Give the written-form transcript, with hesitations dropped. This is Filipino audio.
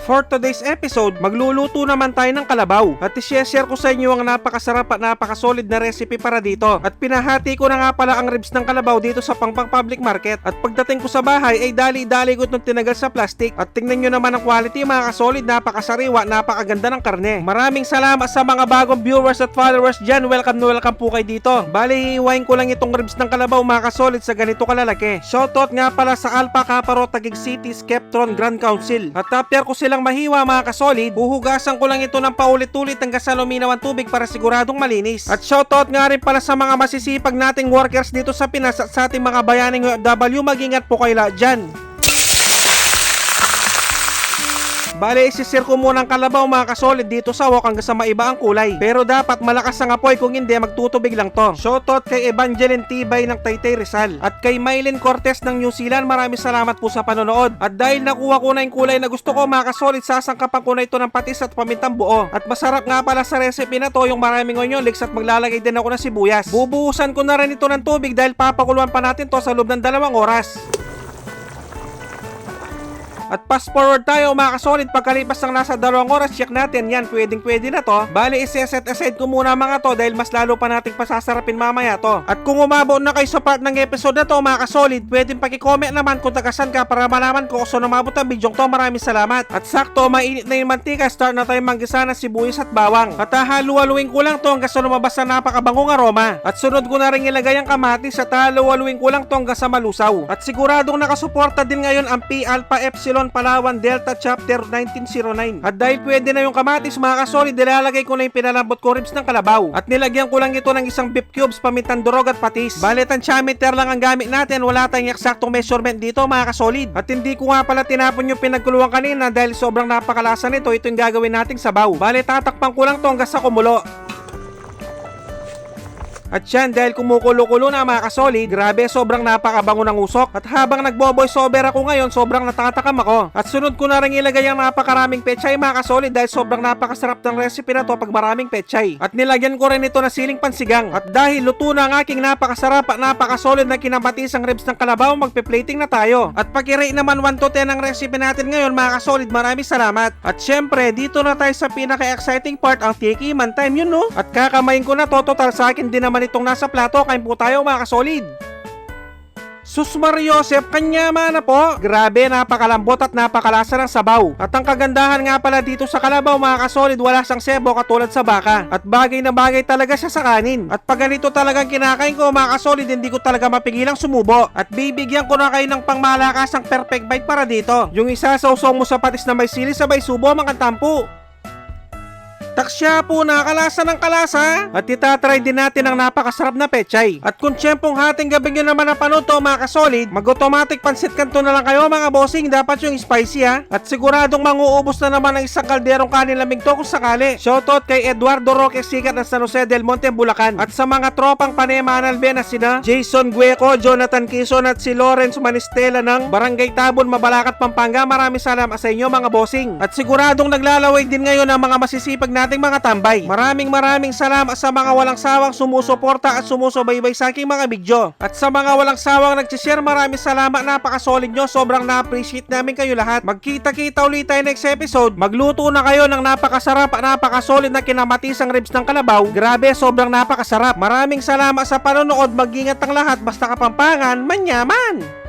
For today's episode, magluluto naman tayo ng kalabaw at i-share ko sa inyo ang napakasarap at napakasolid na recipe para dito. At pinahati ko na nga pala ang ribs ng kalabaw dito sa Pangpang Public Market at pagdating ko sa bahay ay dali-dali ko itong tinagal sa plastic at tingnan nyo naman ang quality mga kasolid, napakasariwa, napakaganda ng karne. Maraming salamat sa mga bagong viewers at followers dyan, welcome na welcome po kayo dito. Bali, hiwain ko lang itong ribs ng kalabaw mga kasolid sa ganito kalalaki. Shoutout nga pala sa Alpha Caparo, Taguig City, Skeptron, Grand Council. At tapyar ko silang mahiwa mga kasolid, huhugasan ko lang ito ng paulit-ulit hanggang sa luminaw ang tubig para siguradong malinis. At shoutout nga rin pala sa mga masisipag nating workers dito sa Pinas at sa ating mga bayaning OFW, mag-ingat po kayo lahat dyan. Bale, isisir ko muna ang kalabaw mga kasolid dito sa wok hanggang sa maiba ang kulay. Pero dapat malakas ang apoy, kung hindi magtutubig lang to. Shoutout kay Evangeline Tibay ng Taytay Rizal at kay Mylene Cortez ng New Zealand, maraming salamat po sa panonood. At dahil nakuha ko na yung kulay na gusto ko mga kasolid, sasangkapan ko na ito ng patis at pamintang buo. At masarap nga pala sa recipe na to yung maraming onion leeks at maglalagay din ako ng sibuyas. Bubuhusan ko na rin ito ng tubig dahil papakuluan pa natin to sa loob ng 2 oras. At fast forward tayo mga kasolid, pagkalipas ng nasa 2 oras, check natin yan, pwede na to. Bali, iseset aside ko muna mga to dahil mas lalo pa nating pasasarapin mamaya to. At kung umabot na kayo sa part ng episode na to mga kasolid, pwedeng pakicomment naman kung tagasan ka para malaman ko kung saan umabot ang video to. Maraming salamat. At sakto, mainit na yung mantika, start na tayo manggisa ng sibuyas at bawang. At halu-haluin ko lang to hanggang sa lumabas na napakabangong aroma. At sunod ko na rin ilagay ang kamatis at halu-haluin ko lang to hanggang sa malusaw. At siguradong nakasuporta din ngayon ang P Alpha Epsilon Palawan Delta Chapter 1909. At dahil pwede na yung kamatis mga kasolid, nilalagay ko na yung pinalambot ko ribs ng kalabaw. At nilagyan ko lang ito ng isang beef cubes, pamintang durog at patis. Balit ang diameter lang ang gamit natin, wala tayong eksaktong measurement dito mga kasolid. At hindi ko nga pala tinapon yung pinagkuluan kanina dahil sobrang napakalasa nito, ito yung gagawin nating sabaw. Balit tatakpan ko lang to hanggang sa kumulo. At yan, dahil kumukulo-kulo na mga kasolid, grabe sobrang napakabango ng usok. At habang nagbo-voice over ako ngayon, sobrang natatakam ako. At sunod ko na rin ilagay ang napakaraming pechay mga kasolid dahil sobrang napakasarap ng recipe na to pag maraming pechay. At nilagyan ko rin ito na siling pansigang. At dahil luto na ang aking napakasarap at napakasolid na kinabatisang ribs ng kalabaw, magpe-plating na tayo. At pag-rate naman 1 to 10 ang recipe natin ngayon mga kasolid, maraming salamat. At syempre, dito na tayo sa pinaka-exciting part, ang tikiman time, yun no? At kakamayin ko na to, total sa akin din naman itong nasa plato, kain po tayo mga kasolid. Sus Mariosep, kanyama na po. Grabe, napakalambot at napakalasa ng sabaw. At ang kagandahan nga pala dito sa kalabaw mga kasolid, wala siyang sebo katulad sa baka. At bagay na bagay talaga siya sa kanin. At pag ganito talagang kinakain ko mga kasolid, hindi ko talaga mapigilang sumubo. At bibigyan ko na kayo ng pangmalakasang perfect bite para dito. Yung isa sausaw mo sa patis na may sili, sabay subo mga tampo. Taksya po, nakalasa ng kalasa. At itatry din natin ang napakasarap na pechay. At kung tiyempong hating gabi nyo naman napanood to mga kasolid, mag-automatic pansit kanto na lang kayo mga bossing, dapat yung spicy ha. At siguradong manguubos na naman ang isang kalderong kanin lamig to kung sakali. Shoutout kay Eduardo Roque Sikat ng San Jose del Monte, Bulacan. At sa mga tropang Panema Analbe na sina Jason Gueco, Jonathan Quezon at si Lawrence Manistela ng Barangay Tabon, Mabalacat, Pampanga, maraming salamat sa inyo mga bossing. At siguradong naglalaway din ngayon ang mga masisipag nating mga tambay. Maraming salamat sa mga walang sawang sumusuporta at sumusubaybay sa aking mga video. At sa mga walang sawang nag-share, maraming salamat, napakasolid nyo, sobrang na-appreciate namin kayo lahat. Magkita-kita ulit tayo next episode. Magluto na kayo ng napakasarap at napakasolid na kinamatisang ribs ng kalabaw. Grabe, sobrang napakasarap. Maraming salamat sa panonood, mag-ingat ang lahat, basta Kapampangan, manyaman!